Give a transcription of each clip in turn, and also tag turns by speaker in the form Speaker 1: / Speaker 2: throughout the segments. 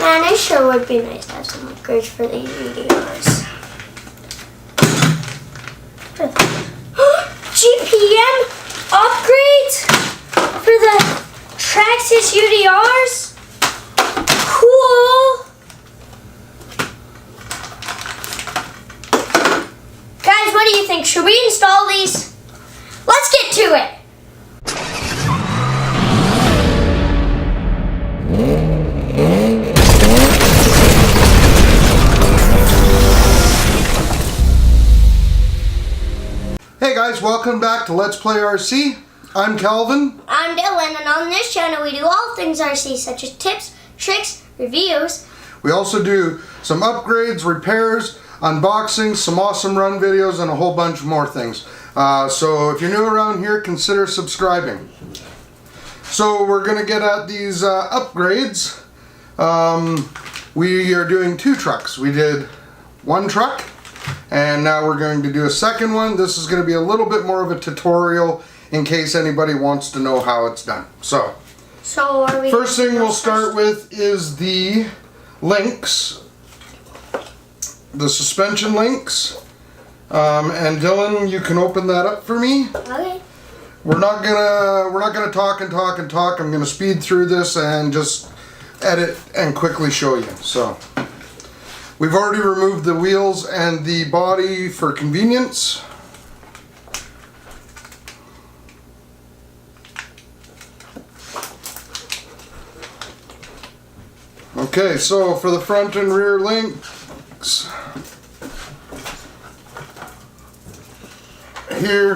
Speaker 1: Man, it sure would be nice to have some upgrades for these UDRs. GPM upgrades for the Traxxas UDRs? Cool! Guys, what do you think? Should we install these? Let's get to it!
Speaker 2: Hey guys, welcome back to Let's Play RC. I'm Calvin.
Speaker 1: I'm Dylan, and on this channel we do all things RC, such as tips, tricks, reviews.
Speaker 2: We also do some upgrades, repairs, unboxings, some awesome run videos, and a whole bunch more things. So if you're new around here, consider subscribing. So we're going to get at these upgrades. We are doing two trucks. We did one truck, and now we're going to do a second one. This is going to be a little bit more of a tutorial in case anybody wants to know how it's done. So
Speaker 1: are we
Speaker 2: first thing we'll start with is the links, the suspension links. And Dylan, you can open that up for me.
Speaker 1: Okay.
Speaker 2: We're not gonna talk and talk and talk. I'm gonna speed through this and just edit and quickly show you. So we've already removed the wheels and the body for convenience. Okay, so for the front and rear links, here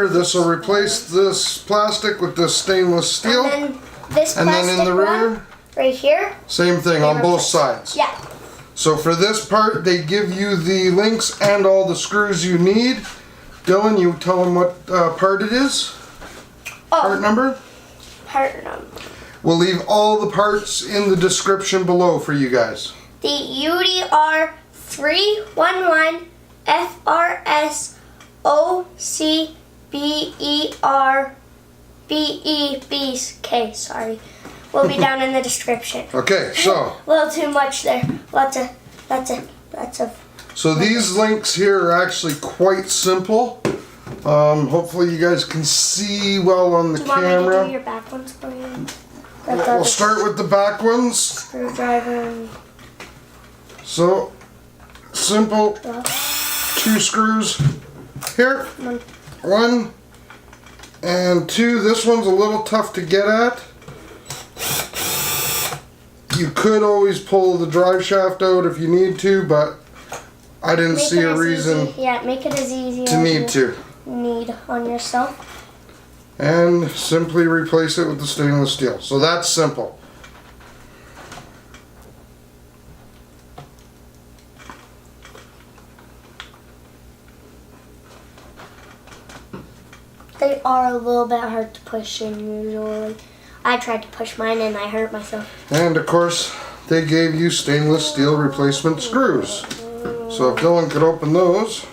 Speaker 2: this will replace this plastic with this stainless steel.
Speaker 1: And then this
Speaker 2: and
Speaker 1: plastic
Speaker 2: then in the rear,
Speaker 1: one, right here.
Speaker 2: same thing on both sides.
Speaker 1: Yeah.
Speaker 2: So for this part, they give you the links and all the screws you need. Dylan, you tell them what part it is.
Speaker 1: Oh,
Speaker 2: part number.
Speaker 1: Part number.
Speaker 2: We'll leave all the parts in the description below for you guys.
Speaker 1: The UDR014L FRS OCBERBEBK, sorry, will be down in the description.
Speaker 2: Okay, so
Speaker 1: a little too much there. Lots of.
Speaker 2: So these links here are actually quite simple. Hopefully you guys can see well on the camera.
Speaker 1: Do you want me to do your back ones for you?
Speaker 2: We'll start with the back ones.
Speaker 1: Screwdriver.
Speaker 2: So simple. Two screws here. One and two. This one's a little tough to get at. You could always pull the drive shaft out if you need to, but I didn't see a reason
Speaker 1: make it as easy
Speaker 2: to need
Speaker 1: on yourself.
Speaker 2: And simply replace it with the stainless steel. So that's simple.
Speaker 1: They are a little bit hard to push in usually. I tried to push mine and I hurt myself.
Speaker 2: And of course, they gave you stainless steel replacement screws. So if Dylan could open those.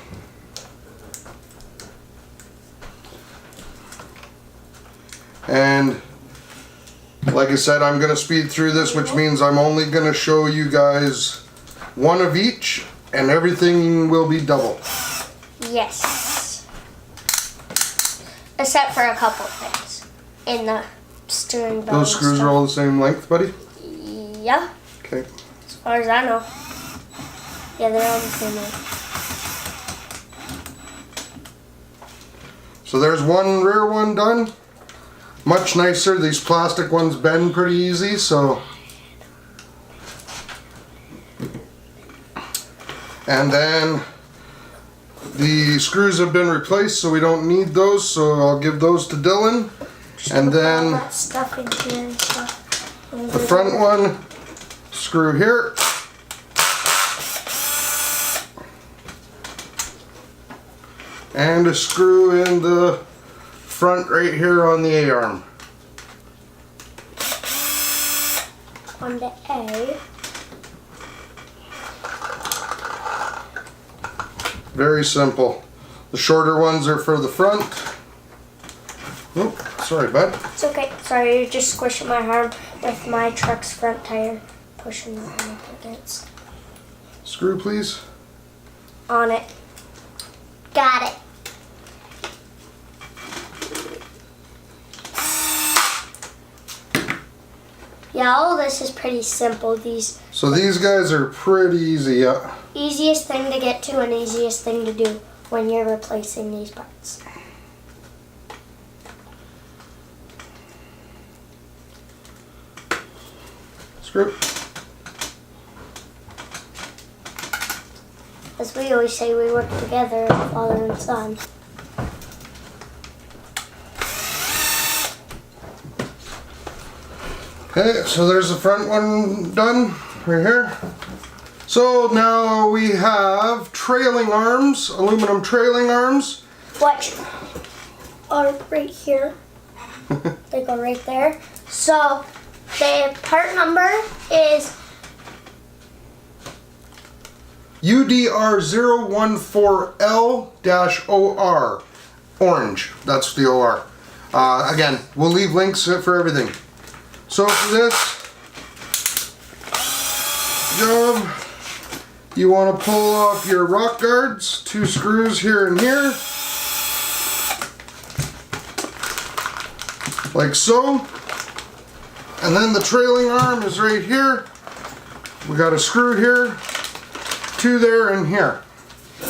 Speaker 2: And like I said, I'm going to speed through this, which means I'm only going to show you guys one of each, and everything will be double.
Speaker 1: Yes. Except for a couple things in the steering belt.
Speaker 2: Those screws are all the same length, buddy?
Speaker 1: Yeah.
Speaker 2: Okay.
Speaker 1: As far as I know. Yeah, they're all the same length.
Speaker 2: So there's one rear one done. Much nicer. These plastic ones bend pretty easy, so. And then the screws have been replaced, so we don't need those, so I'll give those to Dylan. And then
Speaker 1: all that stuff in here and stuff.
Speaker 2: the front one, screw here. And a screw in the front right here on the A-arm.
Speaker 1: On the A.
Speaker 2: Very simple. The shorter ones are for the front. Oh, sorry, bud.
Speaker 1: It's okay. Sorry, you're just squishing my arm with my truck's front tire pushing that one up against.
Speaker 2: Screw, please.
Speaker 1: On it. Got it. Yeah, all this is pretty simple.
Speaker 2: So these guys are pretty easy, yeah.
Speaker 1: Easiest thing to get to and easiest thing to do when you're replacing these parts.
Speaker 2: Screw.
Speaker 1: As we always say, we work together, father and son.
Speaker 2: Okay, so there's the front one done, right here. So now we have trailing arms, aluminum trailing arms.
Speaker 1: Which are right here. They go right there. So the part number is
Speaker 2: UDR014L-OR. Orange, that's the OR. Again, we'll leave links for everything. So for this job, you want to pull off your rock guards, 2 screws here and here, like so. And then the trailing arm is right here. We got a screw here, 2 there and here.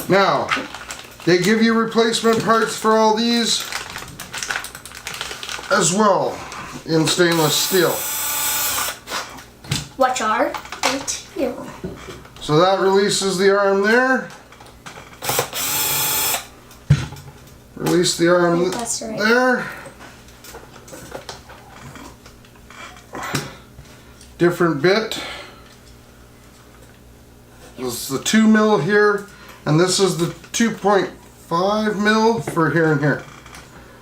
Speaker 2: Now, they give you replacement parts for all these as well in stainless steel.
Speaker 1: which are right here.
Speaker 2: So that releases the arm there. Release the arm
Speaker 1: That's right.
Speaker 2: there. Different bit. This is the 2 mil here, and this is the 2.5 mil for here and here.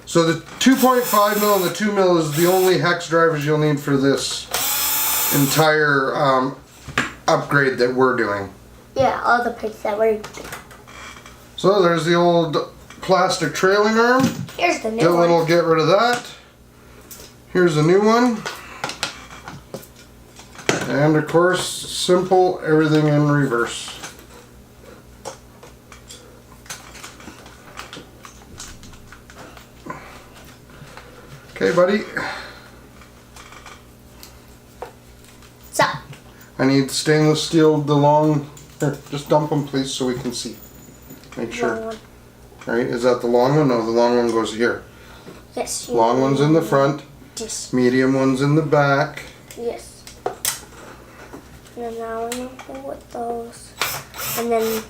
Speaker 2: So the 2.5 mil and the 2 mil is the only hex drivers you'll need for this entire upgrade that we're doing.
Speaker 1: Yeah, all the parts that we're.
Speaker 2: So there's the old plastic trailing arm.
Speaker 1: Here's the new
Speaker 2: Dylan
Speaker 1: one.
Speaker 2: will get rid of that. Here's a new one. And of course, simple, everything in reverse. Okay, buddy.
Speaker 1: So,
Speaker 2: I need stainless steel, the long, here, just dump them please so we can see. Make sure.
Speaker 1: long one.
Speaker 2: Right, is that the long one? No, the long one goes here.
Speaker 1: Yes. you-
Speaker 2: Long one's in the front,
Speaker 1: Yes.
Speaker 2: medium one's in the back.
Speaker 1: Yes. And then now we're gonna go with those. And then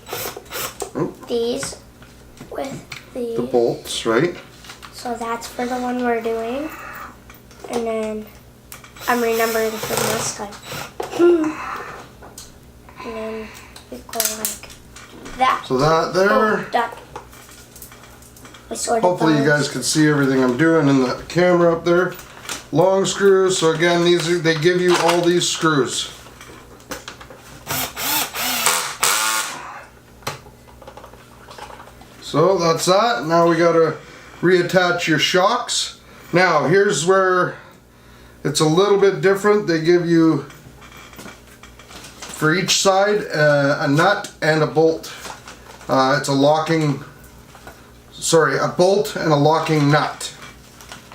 Speaker 1: these with
Speaker 2: The
Speaker 1: the.
Speaker 2: bolts, right?
Speaker 1: So that's for the one we're doing. And then I'm remembering for this time. And then we go like that.
Speaker 2: So that there.
Speaker 1: Oh, done. I sorted
Speaker 2: Hopefully you
Speaker 1: those.
Speaker 2: guys can see everything I'm doing in the camera up there. Long screws, so again, they give you all these screws. So that's that. Now we gotta reattach your shocks. Now here's where it's a little bit different. They give you, for each side, a nut and a bolt. It's a locking, sorry, a bolt and a locking nut.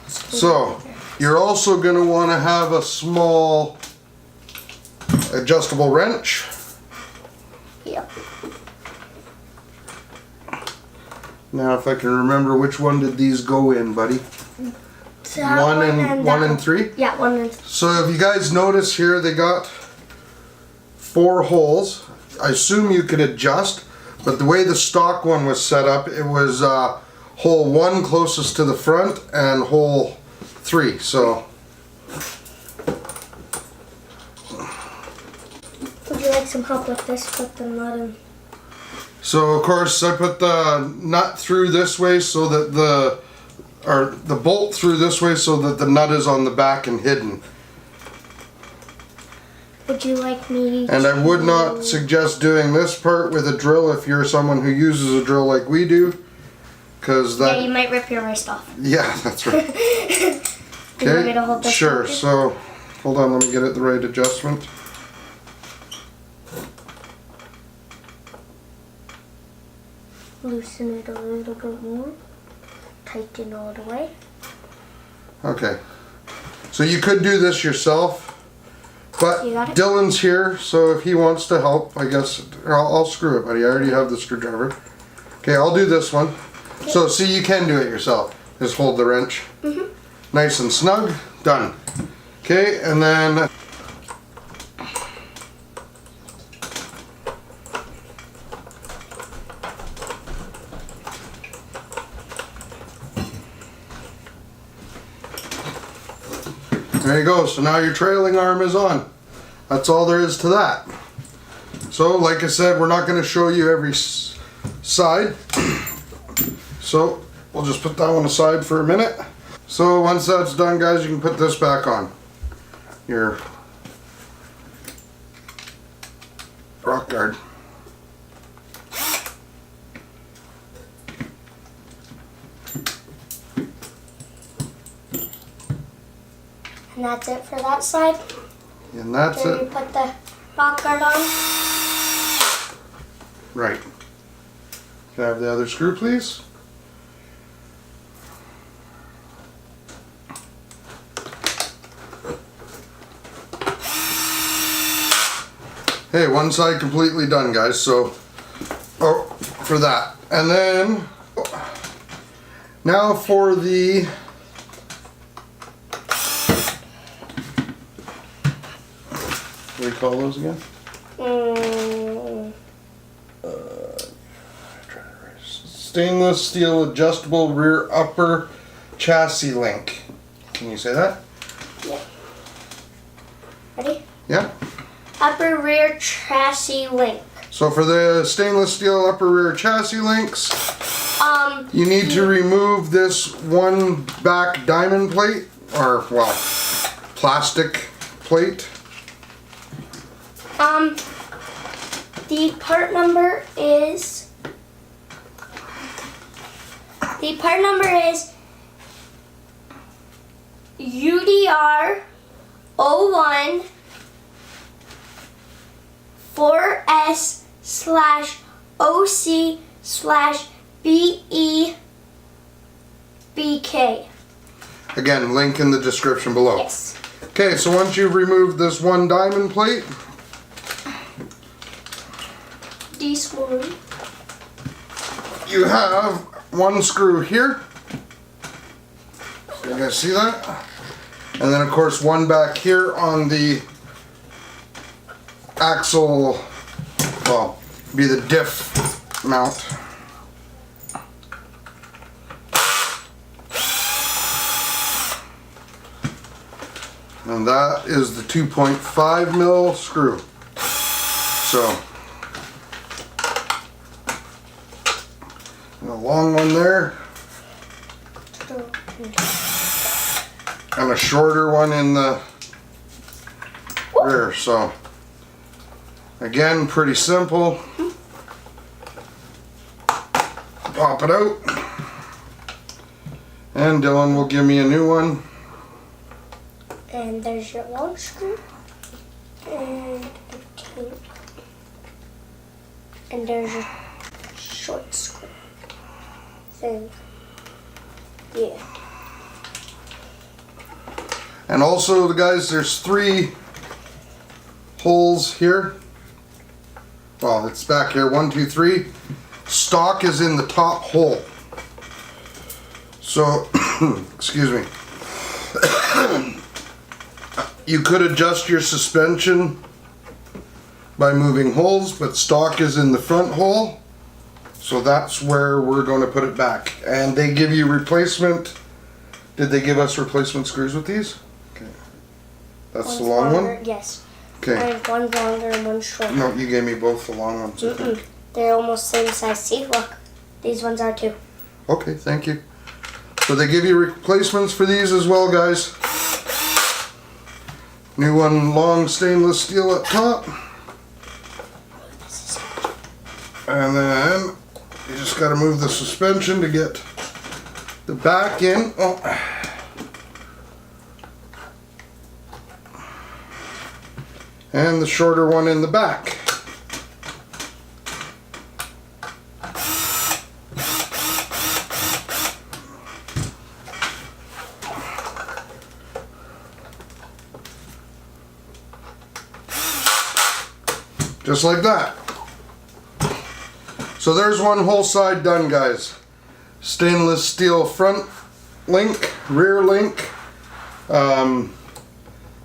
Speaker 2: So you're also going to want to have a small adjustable wrench.
Speaker 1: Yep.
Speaker 2: Now if I can remember, which one did these go in, buddy?
Speaker 1: That
Speaker 2: One and
Speaker 1: that
Speaker 2: 3?
Speaker 1: Yeah, 1 and 3.
Speaker 2: So if you guys notice here, they got 4 holes. I assume you could adjust, but the way the stock one was set up, it was hole 1 closest to the front and hole 3. So
Speaker 1: Would you like some help with this? Put the nut in.
Speaker 2: So of course I put the nut through this way so that the bolt through this way so that the nut is on the back and hidden.
Speaker 1: Would you like me
Speaker 2: And I would not suggest doing this part with a drill if you're someone who uses a drill like we do, because
Speaker 1: Yeah,
Speaker 2: that,
Speaker 1: you might rip your wrist off.
Speaker 2: yeah, that's right.
Speaker 1: Do you want me to hold
Speaker 2: Okay,
Speaker 1: this
Speaker 2: sure.
Speaker 1: for you?
Speaker 2: So Hold on, let me get it the right adjustment.
Speaker 1: Loosen it a little bit more. Tighten all the way.
Speaker 2: Okay. So you could do this yourself, but
Speaker 1: You got it?
Speaker 2: Dylan's here, so if he wants to help, I guess I'll screw it, buddy. I already have the screwdriver. Okay, I'll do this one.
Speaker 1: Okay.
Speaker 2: So see, you can do it yourself. Just hold the wrench. Nice and snug. Done. Okay, and then there you go. So now your trailing arm is on. That's all there is to that. So like I said, we're not going to show you every side. So we'll just put that one aside for a minute. So once that's done, guys, you can put this back on. Your rock guard.
Speaker 1: And that's it for that side.
Speaker 2: And that's
Speaker 1: Then you
Speaker 2: it.
Speaker 1: put the rock guard on.
Speaker 2: Right. Can I have the other screw, please? Hey, one side completely done, guys. So, for that. And then, now for the what do you call those again? Stainless steel adjustable rear upper chassis link. Can you say that?
Speaker 1: Yeah. Ready?
Speaker 2: Yeah.
Speaker 1: Upper rear chassis link.
Speaker 2: So for the stainless steel upper rear chassis links, you need to remove this one back diamond plate, or well, plastic plate.
Speaker 1: The part number is UDR014/OC/BEBK.
Speaker 2: Again, link in the description below.
Speaker 1: Yes.
Speaker 2: Okay, so once you've removed this one diamond plate,
Speaker 1: This one.
Speaker 2: you have one screw here. You guys see that? And then of course one back here on the axle, well, be the diff mount. And that is the 2.5 mil screw. So, and a long one there, and a shorter one in the rear. So, again, pretty simple. Pop it out, and Dylan will give me a new one.
Speaker 1: And there's your long screw. And a tape. And there's your short screw thing. Yeah.
Speaker 2: And also, guys, there's 3 holes here. Well, it's back here. 1, 2, 3. Stock is in the top hole. So, excuse me. You could adjust your suspension by moving holes, but stock is in the front hole. So that's where we're going to put it back. And they give you replacement. Did they give us replacement screws with these? Okay. That's
Speaker 1: One's
Speaker 2: the long
Speaker 1: longer,
Speaker 2: one?
Speaker 1: Yes.
Speaker 2: Okay.
Speaker 1: And one's longer and one's shorter.
Speaker 2: No, you gave me both the long ones, I think.
Speaker 1: They're almost same size. See, look. These ones are too.
Speaker 2: Okay, thank you. So they give you replacements for these as well, guys. New one, long stainless steel up top. And then you just got to move the suspension to get the back in. Oh. and the shorter one in the back. Just like that. So there's one whole side done, guys. Stainless steel front link, rear link,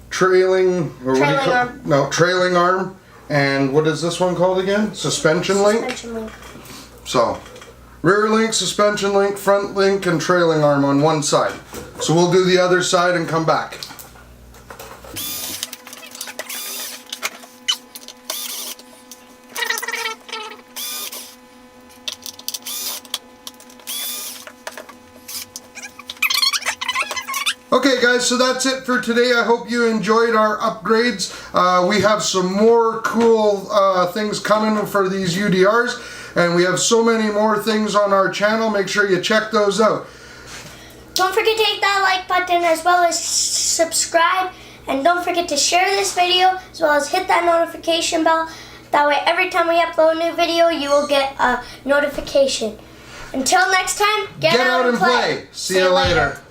Speaker 2: trailing
Speaker 1: arm.
Speaker 2: No, trailing arm, and what is this one called again? Suspension link.
Speaker 1: Suspension link.
Speaker 2: So, rear link, suspension link, front link, and trailing arm on one side. So we'll do the other side and come back. Okay guys, so that's it for today. I hope you enjoyed our upgrades. We have some more cool things coming for these UDRs, and we have so many more things on our channel. Make sure you check those out.
Speaker 1: Don't forget to hit that like button as well as subscribe, and don't forget to share this video as well as hit that notification bell. That way every time we upload a new video you will get a notification. Until next time, get out and play.
Speaker 2: See you later.